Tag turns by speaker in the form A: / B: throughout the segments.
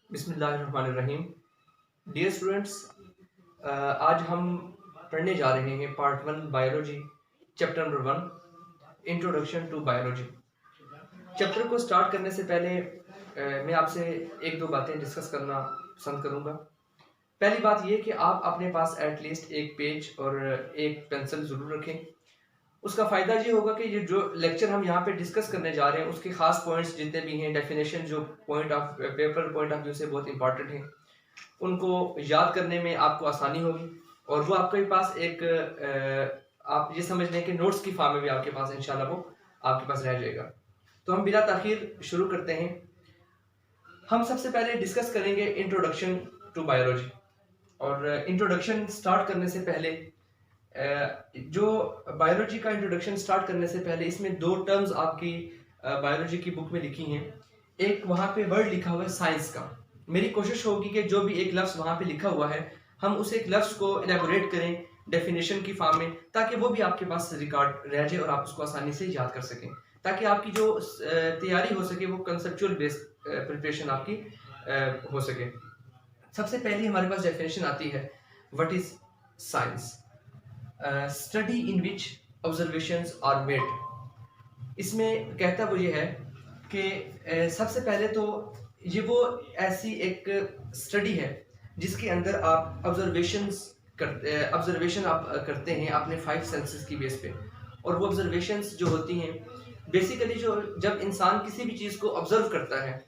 A: बिस्मिल्लाहिर्रहमानिर्रहीम। Dear students, आज हम पढ़ने जा रहे हैं part 1 biology, chapter number 1, introduction to biology. Chapter को स्टार्ट करने से पहले मैं आपसे एक दो बातें डिस्कस करना पसंद करूंगा। पहली बात यह कि आप अपने पास एटलीस्ट एक पेज और एक पेंसिल ज़रूर रखें। उसका फ़ायदा ये होगा कि ये जो लेक्चर हम यहाँ पे डिस्कस करने जा रहे हैं उसके खास पॉइंट्स जितने भी हैं, डेफिनेशन जो point of paper point of view से बहुत इंपॉर्टेंट हैं, उनको याद करने में आपको आसानी होगी और वो आपके पास एक आप ये समझ लें कि नोट्स की फॉर्म में भी आपके पास इंशाल्लाह वो आपके पास रह जाएगा। तो हम बिना ताखीर शुरू करते हैं। हम सबसे पहले डिस्कस करेंगे इंट्रोडक्शन टू बायोलॉजी। और इंट्रोडक्शन स्टार्ट करने से पहले जो बायोलॉजी का इंट्रोडक्शन स्टार्ट करने से पहले इसमें दो टर्म्स आपकी बायोलॉजी की बुक में लिखी हैं। एक वहाँ पे वर्ड लिखा हुआ है साइंस का। मेरी कोशिश होगी कि जो भी एक लफ्ज़ वहाँ पे लिखा हुआ है हम उस एक लफ्ज़ को एलेबोरेट करें डेफिनेशन की फॉर्म में, ताकि वो भी आपके पास रिकॉर्ड रह जाए और आप उसको आसानी से याद कर सकें, ताकि आपकी जो तैयारी हो सके वो कंसेप्चुअल बेस्ड प्रिपरेशन आपकी हो सके। सबसे पहले हमारे पास डेफिनेशन आती है, what is science? Study in which observations are made. इसमें कहता वो ये है कि सबसे पहले तो ये वो ऐसी एक स्टडी है जिसके अंदर आप ऑब्जर्वेशन आप करते हैं अपने 5 सेंसेस की बेस पे। और वो ऑब्जर्वेशंस जो होती हैं बेसिकली जो जब इंसान किसी भी चीज़ को ऑब्जर्व करता है,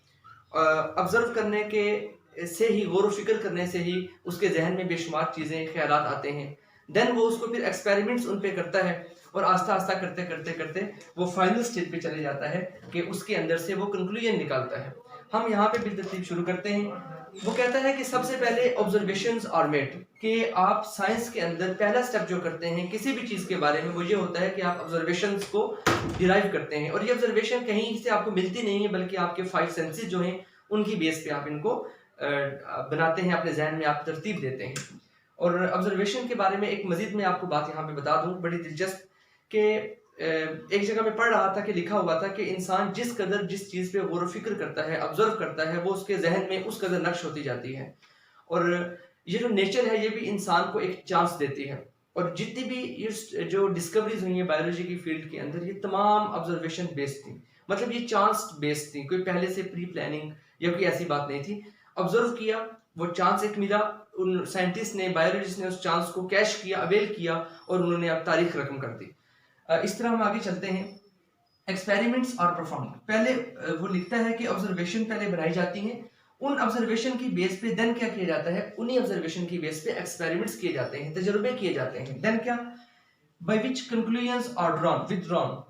A: ऑब्जर्व करने के से ही गौर व फिक्र करने से ही उसके जहन में बेशुमार चीज़ें ख्यालात आते हैं। देन वो उसको फिर एक्सपेरिमेंट्स उन पे करता है और आस्ता आस्ता करते करते करते वो फाइनल स्टेज पे चले जाता है कि उसके अंदर से वो कंक्लूजन निकालता है। हम यहाँ पे बिल्तरतीब शुरू करते हैं। वो कहता है कि सबसे पहले ऑब्जर्वेशंस आर मेड, कि आप साइंस के अंदर पहला स्टेप जो करते हैं किसी भी चीज़ के बारे में वो ये होता है कि आप ऑब्जर्वेशंस को डिराइव करते हैं। और ये ऑब्जर्वेशन कहीं से आपको मिलती नहीं है, बल्कि आपके 5 सेंसेस जो हैं उनकी बेस पे आप इनको बनाते हैं, अपने जहन में आप तरतीब देते हैं। और ऑब्जर्वेशन के बारे में एक मजीद मैं आपको बात यहाँ पे बता दूं बड़ी दिलचस्प, कि एक जगह मैं पढ़ रहा था कि लिखा हुआ था कि इंसान जिस कदर जिस चीज़ पे गौर व फिक्र करता है, ऑब्जर्व करता है, वो उसके जहन में उस कदर नक्श होती जाती है। और ये जो नेचर है ये भी इंसान को एक चांस देती है। और जितनी भी ये जो डिस्कवरीज हुई हैं बायोलॉजी की फील्ड के अंदर, ये तमाम ऑब्जर्वेशन बेस्ड थी, मतलब ये चांस बेस्ड थी, कोई पहले से प्री प्लानिंग या कोई ऐसी बात नहीं थी। ऑब्जर्व किया, वो चांस एक मिला, उन साइंटिस्ट ने, बायोलॉजिस्ट ने उस चांस को कैश किया, अवेल किया और उन्होंने अब तारीख रकम कर दी। इस तरह हम आगे चलते हैं। एक्सपेरिमेंट्स आर परफॉर्म्ड, पहले वो लिखता है कि ऑब्जर्वेशन पहले बनाई जाती हैं, उन ऑब्जर्वेशन की बेस पे देन क्या किया जाता है, उन्हीं ऑब्जर्वेशन की बेस पे एक्सपेरिमेंट्स किए जाते हैं, तजुर्बे किए जाते हैं। देन क्या, by which conclusions are drawn, withdrawn.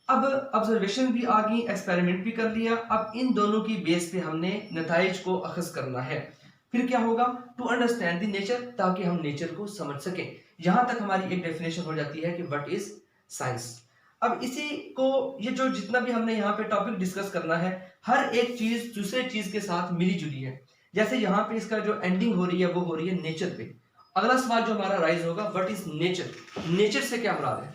A: अब ऑब्जर्वेशन भी आ गई, एक्सपेरिमेंट भी कर लिया, अब इन दोनों की बेस पे हमने नताइज को अखज़ करना है। फिर क्या होगा, टू अंडरस्टैंड द नेचर, ताकि हम नेचर को समझ सकें। यहां तक हमारी एक डेफिनेशन हो जाती है कि व्हाट इज साइंस। अब इसी को, ये जो जितना भी हमने यहाँ पे टॉपिक डिस्कस करना है, हर एक चीज दूसरे चीज के साथ मिली जुली है। जैसे यहाँ पे इसका जो एंडिंग हो रही है वो हो रही है नेचर पे। अगला सवाल जो हमारा राइज होगा, व्हाट इज नेचर? नेचर से क्या मुराद है?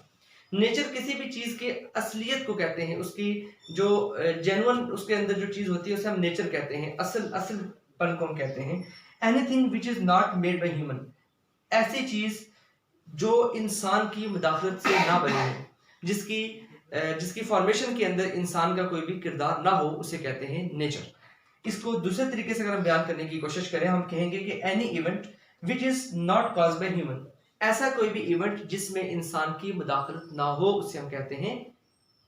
A: नेचर किसी भी चीज के असलियत को कहते हैं, उसकी जो जेन्युइन उसके अंदर जो चीज होती है उसे हम नेचर कहते हैं, असल को हम कहते हैं। Anything which is not made by human, ऐसी चीज जो इंसान की मुदाखलत से ना बनी है, जिसकी फॉर्मेशन के अंदर इंसान का कोई भी किरदार ना हो, उसे कहते हैं नेचर। इसको दूसरे तरीके से अगर हम बयान करने की कोशिश करें, हम कहेंगे कि any event which is not caused by human, ऐसा कोई भी इवेंट जिसमें इंसान की मुदाखलत ना हो, उसे हम कहते हैं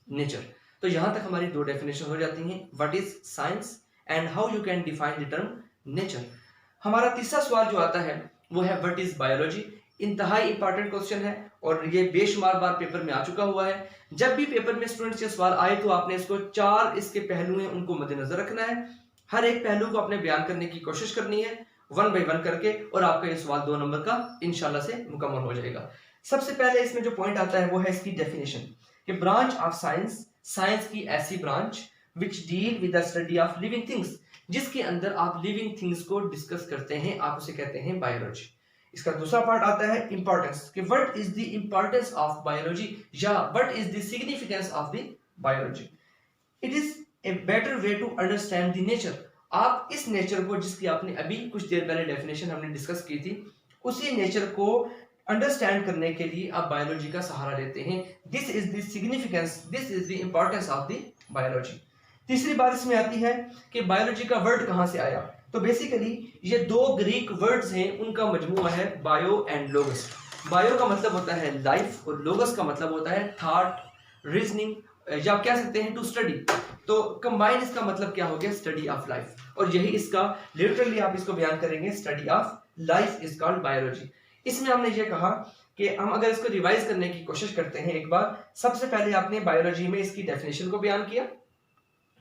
A: नेचर। तो यहां तक हमारी दो डेफिनेशन हो जाती हैं, what is science and how you can define the term nature. हमारा तीसरा सवाल जो आता है वो है, व्हाट इज बायोलॉजी? इंतहाई इंपॉर्टेंट क्वेश्चन है और ये बेशुमार बार पेपर में आ चुका हुआ है। जब भी पेपर में स्टूडेंट्स के सवाल आए तो आपने इसको 4 इसके पहलू हैं उनको मद्देनजर रखना है, हर एक पहलू को अपने बयान करने की कोशिश करनी है 1 बाय 1 करके, और आपका ये सवाल 2 नंबर का इंशाल्लाह से मुकम्मल हो जाएगा। सबसे पहले इसमें जो पॉइंट आता है वो है इसकी डेफिनेशन, कि ब्रांच ऑफ साइंस, साइंस की ऐसी branch which deal with the study of living things, जिसके अंदर आप लिविंग थिंग्स को डिस्कस करते हैं, आप उसे कहते हैं बायोलॉजी। इसका दूसरा पार्ट आता है इंपॉर्टेंस, कि what is the importance of biology, या what is the significance of the biology. It is a better way to understand the nature, आप इस नेचर को, जिसकी आपने अभी कुछ देर पहले डेफिनेशन हमने डिस्कस की थी, उसी नेचर को अंडरस्टैंड करने के लिए आप बायोलॉजी का सहारा लेते हैं। This is the significance, this is the importance of the biology. तीसरी बात इसमें आती है कि बायोलॉजी का वर्ड कहां से आया। तो बेसिकली ये दो ग्रीक वर्ड्स हैं, उनका मजमूआ है बायो एंड लोगस। बायो का मतलब होता है लाइफ और लोगस का मतलब होता है थॉट, रीजनिंग, या आप कह सकते हैं टू स्टडी। तो कंबाइन इसका मतलब क्या हो गया, स्टडी ऑफ लाइफ, और यही इसका लिटरली आप इसको बयान करेंगे, study of life is called biology. इसमें हमने ये कहा कि हम अगर इसको रिवाइज करने की कोशिश करते हैं एक बार, सबसे पहले आपने बायोलॉजी में इसकी डेफिनेशन को बयान किया,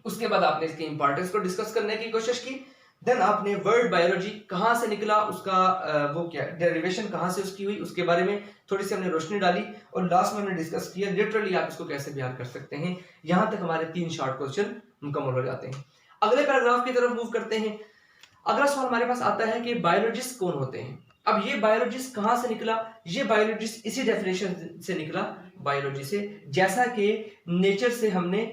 A: उसके बाद आपने इसकी इंपॉर्टेंस को डिस्कस करने की कोशिश की, देन आपने वर्ड बायोलॉजी कहां से निकला, उसका वो क्या डेरिवेशन कहां से उसकी हुई, उसके बारे में थोड़ी सी हमने रोशनी डाली, और लास्ट में हमने डिस्कस किया लिटरली आप इसको कैसे बयान कर सकते हैं। यहां तक हमारे 3 शॉर्ट क्वेश्चन मुकम्मल हो जाते हैं। अगले पैराग्राफ की तरफ मूव करते हैं। अगला सवाल हमारे पास आता है कि बायोलॉजिस्ट कौन होते हैं। अब ये बायोलॉजिस्ट कहां से निकला, ये बायोलॉजिस्ट इसी डेफिनेशन से निकला, बायोलॉजी से, जैसा कि नेचर से हमने,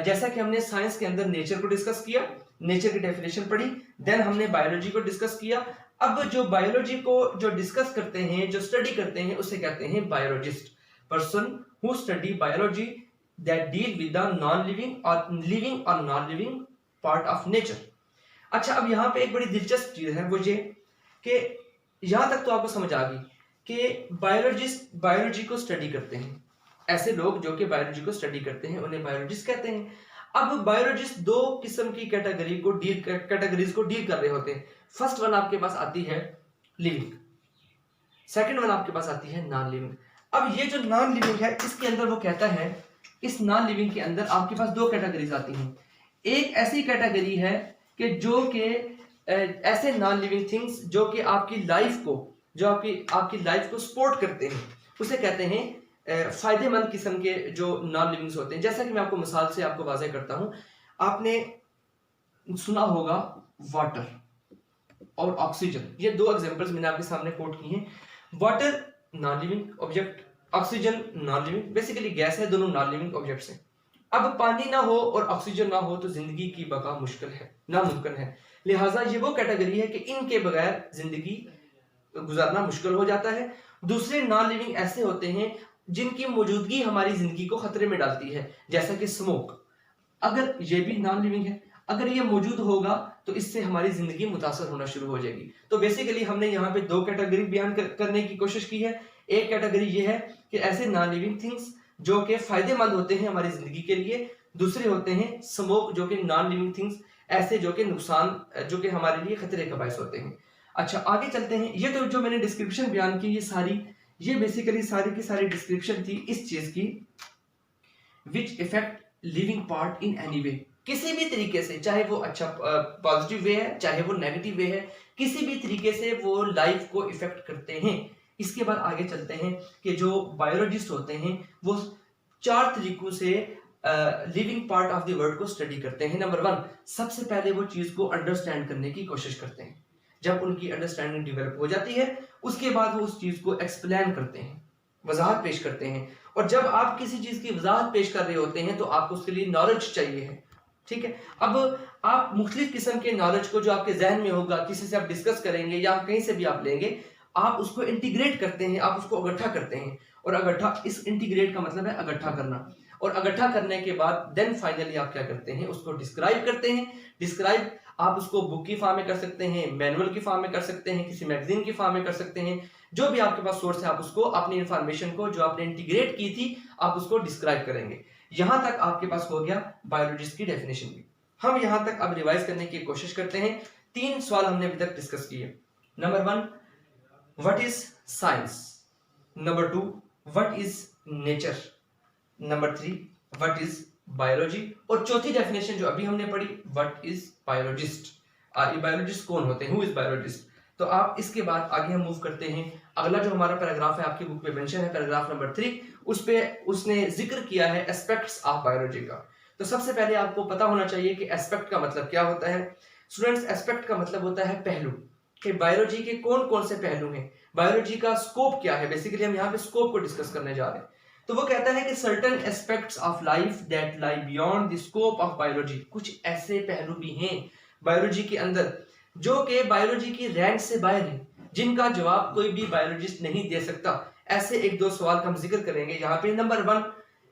A: जैसा कि हमने साइंस के अंदर नेचर को डिस्कस किया, नेचर की डेफिनेशन पढ़ी, देन हमने बायोलॉजी को डिस्कस किया। अब जो बायोलॉजी को जो डिस्कस करते हैं, जो स्टडी करते हैं, उसे कहते हैं biologist, person who study biology that deal with the non living और non living part of nature. अच्छा, अब यहाँ पे एक बड़ी दिलचस्प चीज है, वो ये कि यहां तक तो आपको समझ आ गई कि बायोलॉजिस्ट बायोलॉजी को स्टडी करते हैं, ऐसे लोग जो कि बायोलॉजी को स्टडी करते हैं उन्हें बायोलॉजिस्ट कहते हैं। अब बायोलॉजिस्ट 2 किस्म की कैटेगरीज को डील कर रहे होते हैं। फर्स्ट वन आपके पास आती है लिविंग, सेकंड वन आपके पास आती है नॉन लिविंग। अब ये जो नॉन लिविंग है, इसके अंदर वो कहता है, इस नॉन लिविंग के अंदर आपके पास 2 कैटेगरीज आती हैं। एक ऐसी कैटेगरी है कि जो कि ऐसे नॉन लिविंग थिंग्स जो कि आपकी लाइफ को, जो आपकी लाइफ को सपोर्ट करते हैं, उसे कहते हैं फायदेमंद किस्म के जो नॉन लिविंग्स होते हैं। जैसा कि मैं आपको मिसाल से आपको वाज़ेह करता हूं, आपने सुना होगा वाटर और ऑक्सीजन, ये 2 एग्जांपल्स मैंने आपके सामने कोट की हैं। Water non living object, oxygen non living, basically gas है, दोनों नॉन लिविंग ऑब्जेक्ट्स हैं। अब पानी ना हो और ऑक्सीजन ना हो तो जिंदगी की बका मुश्किल है, नामुमकिन है। लिहाजा ये वो कैटेगरी है कि इनके बगैर जिंदगी गुजारना मुश्किल हो जाता है। दूसरे नॉन लिविंग ऐसे होते हैं जिनकी मौजूदगी हमारी जिंदगी को खतरे में डालती है, जैसा कि स्मोक। अगर ये भी नॉन लिविंग है, अगर ये मौजूद होगा तो इससे हमारी जिंदगी मुतासर होना शुरू हो जाएगी। तो बेसिकली हमने यहाँ पे 2 कैटेगरी बयान करने की कोशिश की है। एक कैटेगरी ये है कि ऐसे नॉन लिविंग थिंग्स जो कि फायदेमंद होते हैं हमारी जिंदगी के लिए, दूसरे होते हैं स्मोक, जो कि नॉन लिविंग थिंग्स, ऐसे जो कि नुकसान, जो कि हमारे लिए खतरे का बायस होते हैं। अच्छा, आगे चलते हैं। ये तो जो मैंने डिस्क्रिप्शन बयान की, ये बेसिकली सारी की सारी डिस्क्रिप्शन थी इस चीज की, which effect living part in any way, किसी भी तरीके से, चाहे वो अच्छा पॉजिटिव वे है, चाहे वो नेगेटिव वे है, किसी भी तरीके से वो लाइफ को इफेक्ट करते हैं। इसके बाद आगे चलते हैं कि जो बायोलॉजिस्ट होते हैं वो 4 तरीकों से living part of the world को स्टडी करते हैं। नंबर 1, सबसे पहले वो चीज को अंडरस्टैंड करने की कोशिश करते हैं। जब उनकी अंडरस्टैंडिंग डेवलप हो जाती है, उसके बाद वो उस चीज को एक्सप्लेन करते हैं, वजाहत पेश करते हैं। और जब आप किसी चीज की वजाहत पेश कर रहे होते हैं तो आपको उसके लिए नॉलेज चाहिए है, ठीक है। अब आप मुख्तलिफ किस्म के नॉलेज को जो आपके जहन में होगा, किसी से आप डिस्कस करेंगे या कहीं से भी आप लेंगे, आप उसको इंटीग्रेट करते हैं, आप उसको इकट्ठा करते हैं। और इकट्ठा, इस इंटीग्रेट का मतलब है इकट्ठा करना, और इकट्ठा करने के बाद देन फाइनली आप क्या करते हैं, उसको डिस्क्राइब करते हैं। डिस्क्राइब आप उसको बुक की फॉर्म में कर सकते हैं, मैनुअल की फॉर्म में कर सकते हैं, किसी मैगजीन की फॉर्म में कर सकते हैं, जो भी आपके पास सोर्स है, आप उसको अपनी इंफॉर्मेशन को जो आपने इंटीग्रेट की थी, आप उसको डिस्क्राइब करेंगे। यहां तक आपके पास हो गया बायोलॉजिस्ट की डेफिनेशन भी। हम यहां तक अब रिवाइज करने की कोशिश करते हैं। 3 सवाल हमने अभी तक डिस्कस किए। Number 1, what is science. Number 2, what is nature. Number 3, what is biology. और चौथी डेफिनेशन जो अभी हमने पढ़ी, व्हाट इज बायोलॉजिस्ट। ये बायोलॉजिस्ट कौन होते हैं, हु इज बायोलॉजिस्ट। तो आप इसके बाद आगे हम मूव करते हैं। अगला जो हमारा पैराग्राफ है आपकी बुक में मेंशन है, पैराग्राफ नंबर 3, उस पे उसने जिक्र किया है एस्पेक्ट्स ऑफ बायोलॉजी का। तो सबसे पहले आपको पता होना चाहिए कि एस्पेक्ट का मतलब क्या होता है। स्टूडेंट्स, एस्पेक्ट का मतलब होता है पहलू, कि बायोलॉजी के कौन कौन से पहलू हैं, बायोलॉजी का स्कोप क्या है। बेसिकली हम यहाँ पे स्कोप को डिस्कस करने जा रहे हैं। तो वो कहता है कि certain aspects of life that lie beyond the scope of biology, कुछ ऐसे पहलू भी हैं बायोलॉजी के अंदर जो कि बायोलॉजी की रैंक से बाहर है, जिनका जवाब कोई भी बायोलॉजिस्ट नहीं दे सकता। ऐसे एक दो सवाल का हम जिक्र करेंगे यहाँ पे। नंबर 1,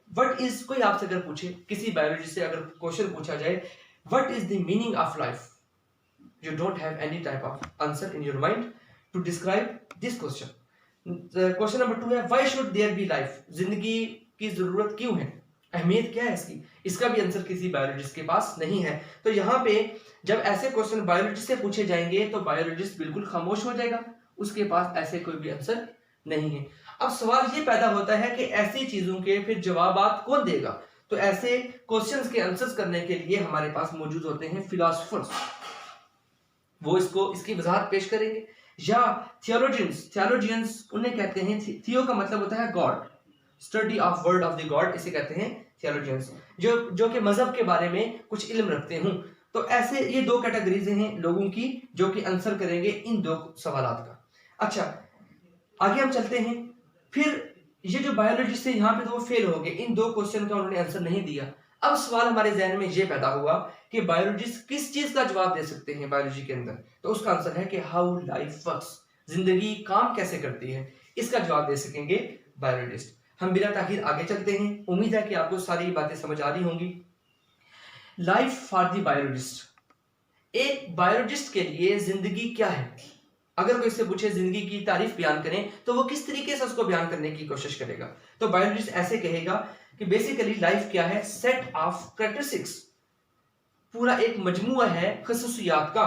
A: व्हाट इज, कोई आपसे अगर पूछे, किसी बायोलॉजी से अगर क्वेश्चन पूछा जाए, what is the meaning of life, you don't have any type of answer in your mind to describe this question. Question number 2 है, why should there be life, जिंदगी की जरूरत क्यों है, अहमियत क्या है इसकी, इसका भी आंसर किसी बायोलॉजिस्ट के पास नहीं है। तो यहाँ पे जब ऐसे क्वेश्चन बायोलॉजिस्ट से पूछे जाएंगे तो बायोलॉजिस्ट बिल्कुल खामोश हो जाएगा, उसके पास ऐसे कोई भी आंसर नहीं है। अब सवाल ये पैदा होता है कि ऐसी चीजों के फिर जवाबात कौन देगा। तो ऐसे क्वेश्चंस के आंसर्स करने के लिए हमारे पास मौजूद होते हैं फिलोसोफर्स, वो इसकी वजाहत पेश करेंगे। या थियोलॉजियंस उन्हें कहते हैं, थियो का मतलब होता है God, study of word of the God, इसे कहते हैं थियोलॉजियंस, जो कि मजहब के बारे में कुछ इल्म रखते हूं। तो ऐसे ये दो कैटेगरीज हैं लोगों की जो कि आंसर करेंगे इन दो सवालात का। अच्छा, आगे हम चलते हैं। फिर ये जो बायोलॉजिस्ट है यहाँ पे तो वो फेल हो गए, इन दो क्वेश्चन का उन्होंने आंसर नहीं दिया। अब सवाल हमारे जहन में ये पैदा हुआ कि बायोलॉजिस्ट किस चीज का जवाब दे सकते हैं बायोलॉजी के अंदर। तो उसका आंसर है कि हाउ लाइफ वर्क्स, जिंदगी काम कैसे करती है, इसका जवाब दे सकेंगे बायोलॉजिस्ट। हम बिना ताखीर आगे चलते हैं। उम्मीद है कि आपको सारी बातें समझ आ रही होंगी। लाइफ फॉर द बायोलॉजिस्ट, एक बायोलॉजिस्ट के लिए जिंदगी क्या है। अगर कोई से पूछे जिंदगी की तारीफ बयान करें तो वो किस तरीके से उसको बयान करने की कोशिश करेगा। तो बायोलॉजिस्ट ऐसे कहेगा कि बेसिकली लाइफ क्या है, सेट ऑफ कैरेक्टरिस्टिक्स, पूरा एक मजमुआ है खसूसियात का,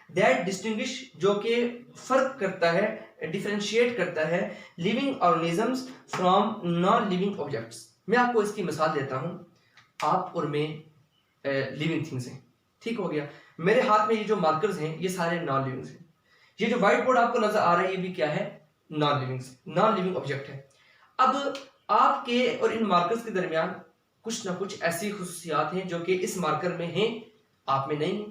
A: दैट डिस्टिंग्विश, जो कि फर्क करता है, डिफरेंशिएट करता है living organisms from non living objects. मैं आपको इसकी मिसाल देता हूं, आप और मैं लिविंग थिंग्स हैं, ठीक हो गया। मेरे हाथ में ये जो मार्कर्स हैं ये सारे नॉन लिविंग हैं। ये जो व्हाइट बोर्ड आपको नजर आ रहा है ये भी क्या है, नॉन लिविंग ऑब्जेक्ट है। अब आपके और इन मार्कर्स के दरमियान कुछ ना कुछ ऐसी खुसूसियात हैं जो कि इस मार्कर में हैं, आप में नहीं है,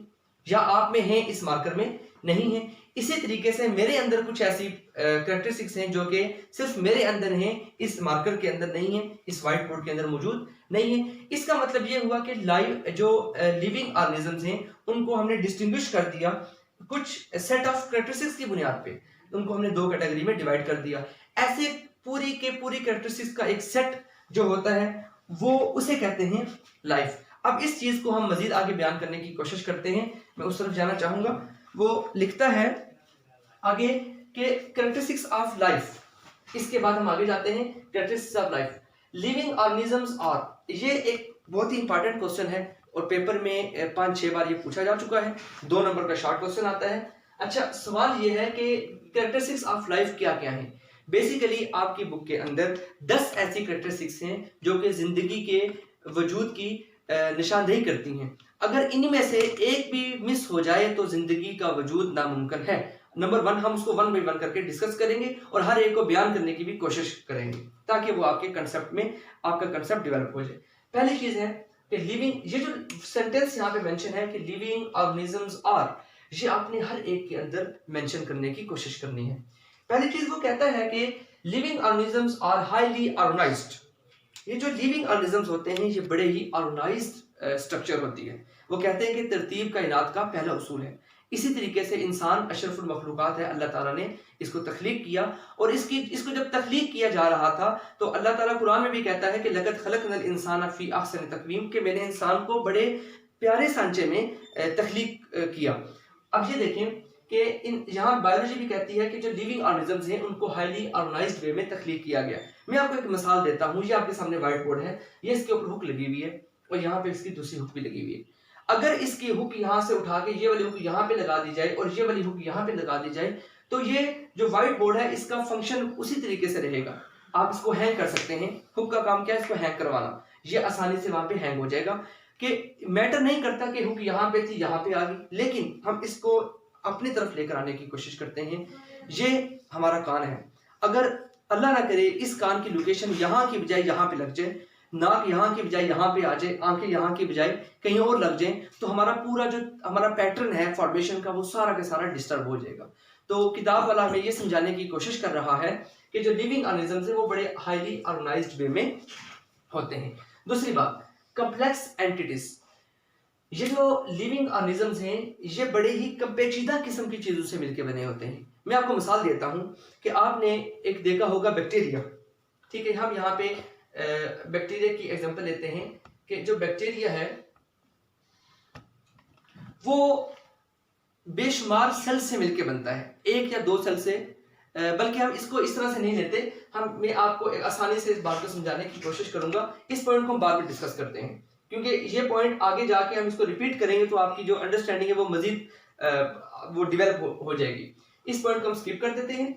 A: या आप में हैं, इस मार्कर में नहीं है। इसी तरीके से मेरे अंदर कुछ ऐसी कैरेक्टरिस्टिक्स हैं जो कि सिर्फ मेरे अंदर हैं, इस मार्कर के अंदर नहीं है, इस व्हाइट बोर्ड के अंदर मौजूद नहीं है। इसका मतलब ये हुआ कि जो लिविंग ऑर्गेनिजम्स हैं उनको हमने डिस्टिंग्विश कर दिया कुछ सेट ऑफ कैरेक्टरिस्टिक्स की बुनियाद पे, उनको हमने दो कैटेगरी में डिवाइड कर दिया। ऐसे पूरी के पूरी कैरेक्टरिस्टिक्स का एक सेट जो होता है वो उसे कहते हैं लाइफ। अब इस चीज को हम मजीद आगे बयान करने की कोशिश करते हैं, मैं उस तरफ जाना चाहूंगा। वो लिखता है आगे के कैरेक्टरिस्टिक्स ऑफ लाइफ, इसके बाद हम आगे जाते हैं characteristics of life. Living organisms are, ये एक बहुत ही इंपॉर्टेंट क्वेश्चन है और पेपर में 5-6 बार ये पूछा जा चुका है, 2 नंबर का शॉर्ट क्वेश्चन आता है। अच्छा, सवाल ये है कि कैरेक्टरिस्टिक्स ऑफ लाइफ क्या क्या है। बेसिकली आपकी बुक के अंदर 10 ऐसी कैरेक्टरिस्टिक्स हैं जो कि जिंदगी के वजूद की निशानदेही करती हैं। अगर इनमें से एक भी मिस हो जाए तो जिंदगी का वजूद नामुमकिन है। नंबर 1 हम उसको 1 बाय 1 करके डिस्कस करेंगे और हर एक को बयान करने की भी कोशिश करेंगे ताकि वो आपके कंसेप्ट में आपका कंसेप्ट डेवलप हो जाए। पहली चीज है कि लिविंग, ये जो सेंटेंस यहाँ पे मेंशन है कि लिविंग ऑर्गेनिजम्स आर, ये आपने हर एक के अंदर मेंशन करने की कोशिश करनी है। पहली चीज वो कहता है कि living organisms are highly organised. ये जो लिविंग ऑर्गेनिजम्स होते हैं ये बड़े ही ऑर्गेनाइज्ड स्ट्रक्चर होती है। वो कहते हैं कि तरतीब कायनात का पहला उसूल है। इसी तरीके से इंसान अशरफुल मखलूकात है, अल्लाह ताला ने इसको तख्लीक किया और इसको जब तख्लीक किया जा रहा था तो अल्लाह ताला कुरान में भी कहता है कि लक़द खलक़नल इंसान फी अहसन तक़वीम, कि मैंने इंसान को बड़े प्यारे सांचे में तख्लीक किया। अब ये देखें कि यहाँ बायोलॉजी भी कहती है कि जो लिविंग ऑर्गेनिजम्स हैं उनको हाईली ऑर्गेनाइज्ड वे में तख्लीक किया गया। मैं आपको एक मिसाल देता हूँ, ये आपके सामने व्हाइट बोर्ड है, ये इसके ऊपर हुक लगी हुई है और यहाँ पे इसकी दूसरी हुक भी लगी हुई है। अगर इसकी हुक यहाँ से उठा के ये वाली हुक यहाँ पे लगा दी जाए और ये वाली हुक यहाँ पे लगा दी जाए तो ये जो व्हाइट बोर्ड है इसका फंक्शन उसी तरीके से रहेगा। आप इसको हैंग कर सकते हैं, हुक का काम क्या है, इसको हैंग करवाना, ये आसानी से वहां पे हैंग हो जाएगा। कि मैटर नहीं करता कि हुक यहाँ पे थी यहाँ पे आ गई, लेकिन हम इसको अपनी तरफ लेकर आने की कोशिश करते हैं। ये हमारा कान है, अगर अल्लाह ना करे इस कान की लोकेशन यहाँ की बजाय यहाँ पे लग जाए, नाक यहाँ की बजाय यहाँ पे आ जाए, आंखें यहाँ की बजाय कहीं और लग जाए, तो हमारा पूरा जो हमारा पैटर्न है फॉर्मेशन का वो सारा का सारा डिस्टर्ब हो जाएगा। तो किताब वाला हमें ये समझाने की कोशिश कर रहा है कि जो लिविंग ऑर्गेनिजम्स है वो बड़े हाईली ऑर्गेनाइज्ड वे में होते हैं। दूसरी बात, कॉम्प्लेक्स एंटिटीज, ये जो लिविंग ऑर्गेनिजम्स हैं ये बड़े ही पेचीदा किस्म की चीजों से मिलकर बने होते हैं। मैं आपको मिसाल देता हूं कि आपने एक देखा होगा बैक्टीरिया, ठीक है। हम यहाँ पे बैक्टीरिया की एग्जांपल लेते हैं कि जो बैक्टीरिया है वो बेशुमार सेल से मिलकर बनता है, एक या दो सेल से, बल्कि हम इसको इस तरह से नहीं लेते। मैं आपको आसानी से इस बात को समझाने की कोशिश करूंगा। इस पॉइंट को हम बाद में डिस्कस करते हैं, क्योंकि ये पॉइंट आगे जाके हम इसको रिपीट करेंगे तो आपकी जो अंडरस्टैंडिंग है वो मजीद वो डेवलप हो जाएगी। इस पॉइंट को हम स्किप कर देते हैं।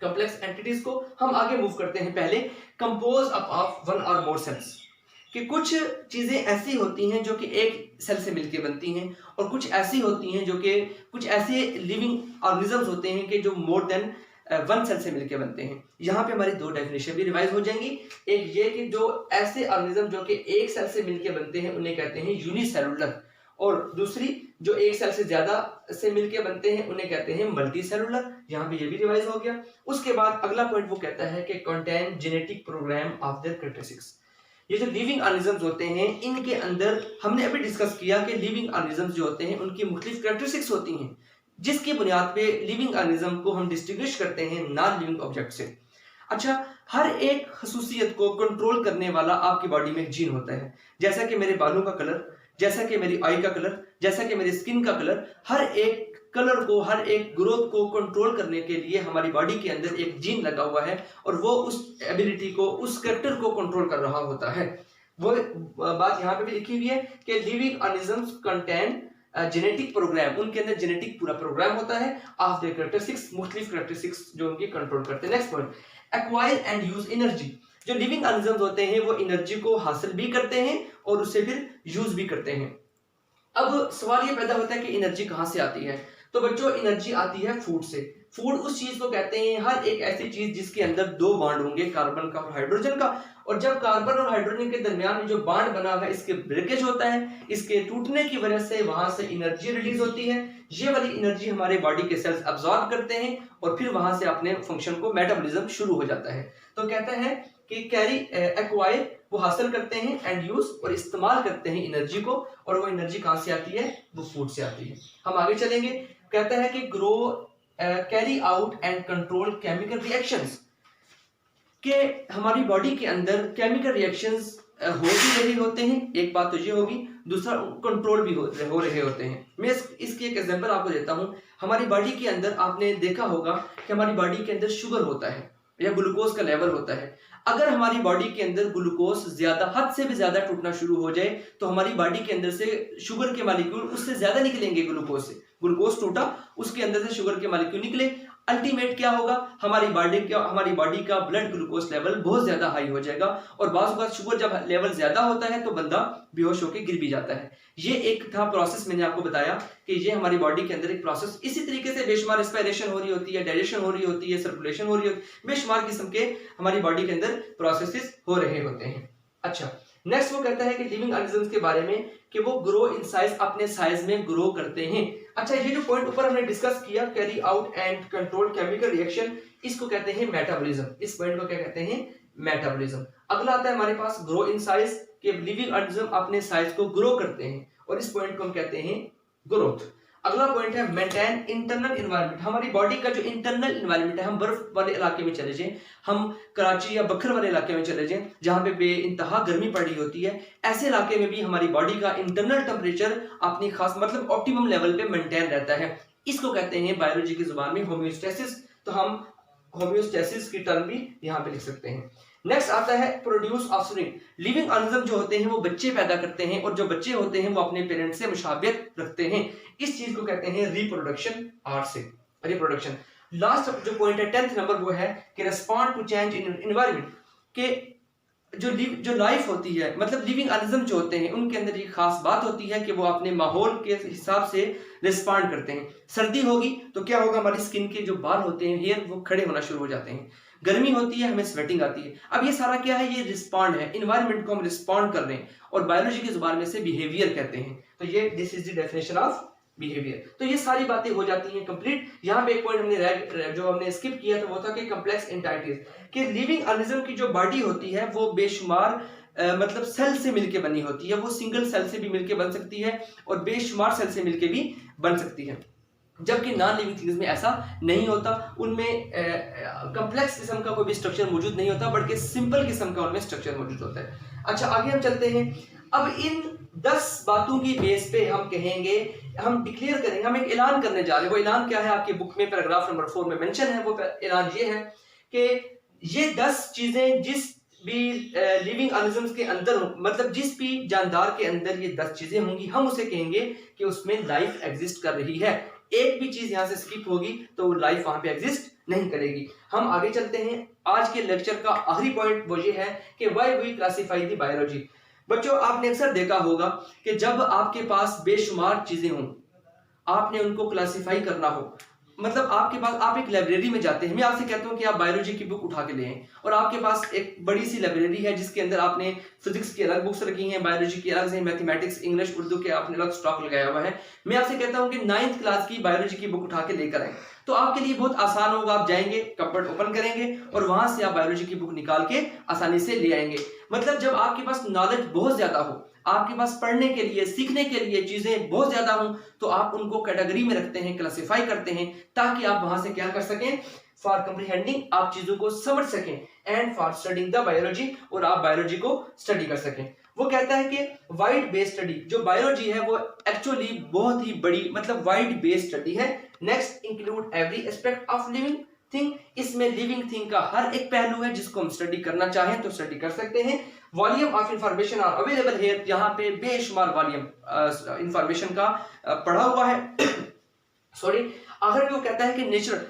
A: कॉम्प्लेक्स एंटिटीज को हम आगे मूव करते हैं। पहले कंपोज अप ऑफ वन और मोर सेल्स, कि कुछ चीजें ऐसी होती हैं जो कि एक सेल से मिलकर बनती हैं, और कुछ ऐसी होती हैं जो कि कुछ ऐसे लिविंग ऑर्गेनिजम्स होते हैं कि जो मोर देन वन सेल से मिलकर बनते हैं। यहाँ पे हमारी दो डेफिनेशन भी रिवाइज हो जाएंगी। एक ये कि जो ऐसे ऑर्गेनिज्म जो कि एक सेल से मिलकर बनते हैं उन्हें कहते हैं यूनिसेलुलर, और दूसरी जो एक सेल से ज्यादा से मिलकर बनते हैं उन्हें कहते हैं मल्टी सेलुलर। यहाँ पे ये भी रिवाइज हो गया। उसके बाद अगला पॉइंट वो कहता है कि contain genetic program of their characteristics. ये जो लिविंग ऑर्गेनिजम्स होते हैं इनके अंदर हमने अभी डिस्कस किया कि लिविंग ऑर्गेनिजम्स जो होते हैं उनकी मुख्तलिफ कैरेक्टरिस्टिक्स होती हैं, जिसकी बुनियाद पे लिविंग ऑर्गेनिज्म को हम डिस्टिंग्विश करते हैं नॉन लिविंग ऑब्जेक्ट से। अच्छा, हर एक खसूसियत को कंट्रोल करने वाला आपकी बॉडी में एक जीन होता है। जैसा कि मेरे बालों का कलर, जैसा कि मेरी आई का कलर, जैसा कि मेरी स्किन का कलर, हर एक कलर को, हर एक ग्रोथ को कंट्रोल करने के लिए हमारी बॉडी के अंदर एक जीन लगा हुआ है, और वो उस एबिलिटी को, उस कैरेक्टर को कंट्रोल कर रहा होता है। वो बात यहाँ पे भी लिखी हुई है कि living organisms contain genetic program, उनके अंदर जेनेटिक पूरा प्रोग्राम होता है ऑफ देयर कैरेक्टरिस्टिक्स, मुख्तलिफ कैरेक्टरिस्टिक्स जो उनकी कंट्रोल करते हैं। Next point, acquire and use energy. जो लिविंग ऑर्गेनिजम्स होते हैं वो एनर्जी को हासिल भी करते हैं और उसे फिर यूज भी करते हैं। अब सवाल ये पैदा होता है कि एनर्जी कहाँ से आती है? तो बच्चों, एनर्जी आती है फूड से। फूड उस चीज को कहते हैं, हर एक ऐसी चीज जिसके अंदर दो बॉन्ड होंगे, कार्बन का और हाइड्रोजन का, और जब कार्बन और हाइड्रोजन के दरमियान में जो बॉन्ड बना हुआ है इसके ब्रेकेज होता है, इसके टूटने की वजह से वहां से एनर्जी रिलीज होती है। ये वाली एनर्जी हमारे बॉडी के सेल्स अब्सॉर्ब करते हैं और फिर वहां से अपने फंक्शन को, मेटाबॉलिज्म शुरू हो जाता है। तो कहता है कि कैरी एक्वायर, वो हासिल करते हैं, एंड यूज, और इस्तेमाल करते हैं एनर्जी को, और वो एनर्जी कहां से आती है? वो फूड से आती है। हम आगे चलेंगे। कहता है कि grow, carry out and control chemical reactions, कि हमारी बॉडी के अंदर केमिकल रिएक्शंस हो भी रहे होते हैं, एक बात तो ये होगी, दूसरा कंट्रोल भी हो रहे होते हैं। मैं इसकी एक एग्जांपल आपको देता हूं। हमारी बॉडी के अंदर आपने देखा होगा कि हमारी बॉडी के अंदर शुगर होता है या ग्लूकोज का लेवल होता है। अगर हमारी बॉडी के अंदर ग्लूकोज ज्यादा, हद से भी ज्यादा टूटना शुरू हो जाए तो हमारी बॉडी के अंदर से शुगर के मॉलिक्यूल उससे ज्यादा निकलेंगे। ग्लूकोज से, ग्लूकोज टूटा, उसके अंदर से शुगर के मॉलिक्यूल निकले, अल्टीमेट क्या होगा? हमारी बॉडी का ब्लड ग्लूकोज लेवल बहुत ज्यादा हाई हो जाएगा, और बाज़ वक़्त शुगर जब लेवल ज्यादा होता है तो बंदा बेहोश होकर गिर भी जाता है। ये एक था प्रोसेस, मैंने आपको बताया कि ये हमारी बॉडी के अंदर एक प्रोसेस। इसी तरीके से बेशुमार रेस्पिरेशन हो रही होती है, डाइजेशन हो रही होती है, सर्कुलेशन हो रही होती है, बेशुमार किस्म के हमारी बॉडी के अंदर प्रोसेसेस हो रहे होते हैं। अच्छा, नेक्स्ट वो कहता है कि लिविंग ऑर्गेनिजम्स के बारे में कि वो ग्रो इन साइज, अपने साइज में ग्रो करते हैं। अच्छा, ये जो पॉइंट ऊपर हमने डिस्कस किया, carry out and control chemical reaction, इसको कहते हैं मेटाबॉलिज्म। इस पॉइंट को क्या कहते हैं? मेटाबॉलिज्म। अगला आता है हमारे पास ग्रो इन साइज, कि लिविंग ऑर्गेनिज्म अपने साइज को ग्रो करते हैं, और इस पॉइंट को हम कहते हैं ग्रोथ। अगला पॉइंट है मेंटेन इंटरनल एनवायरनमेंट। हमारी बॉडी का जो इंटरनल एनवायरनमेंट है, हम बर्फ वाले इलाके में चले जाएं, हम कराची या बखर वाले इलाके में चले जाएं जहां पे बेइंतहा गर्मी पड़ रही होती है, ऐसे इलाके में भी हमारी बॉडी का इंटरनल टेम्परेचर अपनी खास, मतलब ऑप्टिमम लेवल पे मेंटेन रहता है। इसको कहते हैं बायोलॉजी की जुबान में होम्योस्टेसिस। तो हम होम्योस्टेसिस की टर्म भी यहाँ पे लिख सकते हैं। नेक्स्ट आता है प्रोड्यूस ऑफस्प्रिंग। लिविंग ऑर्गेनिज्म जो होते हैं वो बच्चे पैदा करते हैं, और जो बच्चे होते हैं वो अपने पेरेंट्स से मुशाबियत रखते हैं। इस चीज को कहते हैं रिप्रोडक्शन, आर्ट से रिप्रोडक्शन। लास्ट जो पॉइंट है 10th नंबर, वो है कि respond to change in environment, के जो लाइफ होती है, मतलब लिविंग ऑर्गेनिज्म जो होते हैं उनके अंदर ये खास बात होती है कि वो अपने माहौल के हिसाब से रिस्पॉन्ड करते हैं। सर्दी होगी तो क्या होगा? हमारी स्किन के जो बाल होते हैं, हेयर, वो खड़े होना शुरू हो जाते हैं। गर्मी होती है, हमें स्वेटिंग आती है। अब ये सारा क्या है? ये रिस्पॉन्ड है, इन्वायरमेंट को हम रिस्पॉन्ड कर रहे हैं, और बायोलॉजी की जुबान में से बिहेवियर कहते हैं। तो ये this is the definition of behaviour. तो ये सारी बातें हो जाती हैं कंप्लीट। यहाँ पे एक पॉइंट हमने स्किप किया था, वो था कि कॉम्प्लेक्स एंटिटीज, कि लिविंग ऑर्गेनिज्म की जो बॉडी होती है वो बेशुमार मतलब सेल से मिलकर बनी होती है, वो सिंगल सेल से भी मिलकर बन सकती है और बेशुमार सेल से मिलकर भी बन सकती है, जबकि नॉन लिविंग थिंग्स में ऐसा नहीं होता। उनमें कॉम्प्लेक्स किस्म का कोई भी स्ट्रक्चर मौजूद नहीं होता, बल्कि सिंपल किस्म का उनमें स्ट्रक्चर मौजूद होता है। अच्छा, आगे हम चलते हैं। अब इन 10 बातों की बेस पे हम कहेंगे, हम डिक्लेयर करेंगे, हम एक ऐलान करने जा रहे हैं। वो ऐलान क्या है? आपकी बुक में पैराग्राफ नंबर 4 में मेंशन है। वो ऐलान ये है कि ये 10 चीजें जिस भी लिविंग ऑर्गेनिजम्स के अंदर हो, मतलब जिस भी जानदार के अंदर ये 10 चीजें होंगी, हम उसे कहेंगे कि उसमें लाइफ एग्जिस्ट कर रही है। एक भी चीज यहां से स्किप होगी तो लाइफ वहां पे एग्जिस्ट नहीं करेगी। हम आगे चलते हैं। आज के लेक्चर का आखिरी पॉइंट वो ये है कि why we classify the biology. बच्चों, आपने अक्सर देखा होगा कि जब आपके पास बेशुमार चीजें हों, आपने उनको क्लासिफाई करना हो, मतलब आपके पास, आप एक लाइब्रेरी में जाते हैं, मैं आपसे कहता हूं कि आप बायोलॉजी की बुक उठा के ले आएं, और आपके पास एक बड़ी सी लाइब्रेरी है जिसके अंदर आपने फिजिक्स की अलग बुक्स रखी हैं, बायोलॉजी की अलग है, मैथमेटिक्स, इंग्लिश, उर्दू के आपने अलग स्टॉक लगाया हुआ है। मैं आपसे कहता हूं कि 9th क्लास की बायोलॉजी की बुक उठा के लेकर आए, तो आपके लिए बहुत आसान होगा। आप जाएंगे, कपबोर्ड ओपन करेंगे और वहां से आप बायोलॉजी की बुक निकाल के आसानी से ले आएंगे। मतलब जब आपके पास नॉलेज बहुत ज्यादा हो, आपके पास पढ़ने के लिए, सीखने के लिए चीजें बहुत ज्यादा हों, तो आप उनको कैटेगरी में रखते हैं, क्लासिफाई करते हैं, ताकि आप वहां से क्या कर सकें? फॉर कंप्रीहेंडिंग, आप चीजों को समझ सकें, and for studying the biology, और आप बायोलॉजी को स्टडी कर सकें। वो कहता है कि वाइड बेस्ड स्टडी, जो बायोलॉजी है वो एक्चुअली बहुत ही बड़ी, मतलब वाइड बेस्ड स्टडी है। Next, include every aspect of living thing, इसमें लिविंग थिंग का हर एक पहलू है जिसको हम स्टडी करना चाहें तो स्टडी कर सकते हैं। Volume of information are available here, यहाँ पे बेशुमार वॉल्यूम इंफॉर्मेशन का पढ़ा हुआ है। सॉरी, आखिर वो कहता है कि नेचुरल,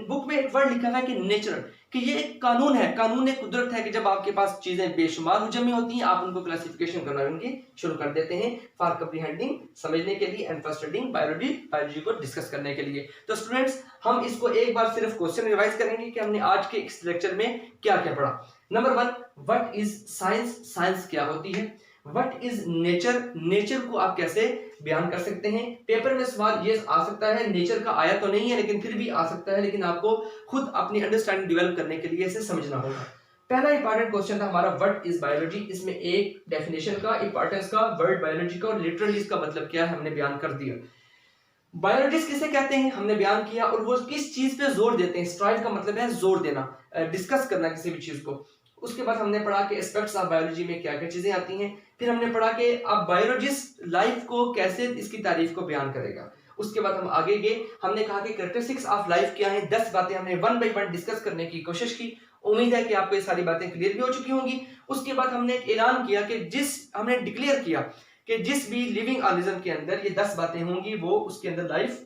A: बुक में एक वर्ड लिखा हुआ है कि नेचुरल, कि ये एक कानून है, कानून एक कुदरत है कि जब आपके पास चीजें बेशुमार जमी होती हैं, आप उनको क्लासिफिकेशन करना उनकी शुरू कर देते हैं, फॉर कंप्रीहेंडिंग, समझने के लिए, and for studying biology, biology को डिस्कस करने के लिए। तो स्टूडेंट्स, हम इसको एक बार सिर्फ क्वेश्चन रिवाइज करेंगे कि हमने आज के इस लेक्चर में क्या क्या पढ़ा। Number 1, what is science, science क्या होती है। व्हाट इज नेचर, नेचर को आप कैसे बयान कर सकते हैं। पेपर में सवाल ये आ सकता है, नेचर का आया तो नहीं है लेकिन फिर भी आ सकता है, लेकिन आपको खुद अपनी अंडरस्टैंडिंग डेवलप करने के लिए इसे समझना होगा। पहला इंपॉर्टेंट क्वेश्चन था हमारा, व्हाट इज बायोलॉजी। इसमें एक डेफिनेशन का, इंपॉर्टेंस का, वर्ड बायोलॉजी का और लिटरली इसका मतलब क्या है हमने बयान कर दिया। बायोलॉजिस्ट किसे कहते हैं हमने बयान किया, और वो किस चीज पे जोर देते हैं। स्ट्राइव का मतलब है जोर देना, डिस्कस करना किसी भी चीज को। उसके बाद हमने पढ़ा कि एस्पेक्ट्स ऑफ बायोलॉजी में क्या क्या चीजें आती हैं। फिर हमने पढ़ा कि अब बायोलॉजिस्ट लाइफ को कैसे, इसकी तारीफ को बयान करेगा। उसके बाद हम आगे गए, हमने कहा कि कैरेक्टरिस्टिक्स ऑफ लाइफ क्या है। 10 बातें हमने 1 बाय 1 डिस्कस करने की कोशिश की। उम्मीद है कि आपको ये सारी बातें क्लियर भी हो चुकी होंगी। उसके बाद हमने एक ऐलान किया कि हमने डिक्लेयर किया कि जिस भी लिविंग ऑर्गेनिज्म के अंदर ये 10 बातें होंगी, वो उसके अंदर लाइफ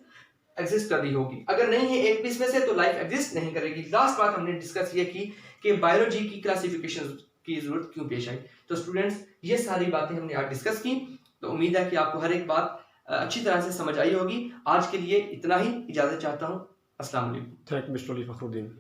A: एग्जिस्ट कर रही होगी। अगर नहीं है एक पीस में से, तो लाइफ एग्जिस्ट नहीं करेगी। लास्ट बात हमने डिस्कस ये की कि बायोलॉजी की क्लासिफिकेशन की जरूरत क्यों पेश आई। तो स्टूडेंट्स, ये सारी बातें हमने आज डिस्कस की। तो उम्मीद है कि आपको हर एक बात अच्छी तरह से समझ आई होगी। आज के लिए इतना ही, इजाजत चाहता हूँ। अस्सलाम वालेकुम।
B: Thank you mister Ali Fakhruddin.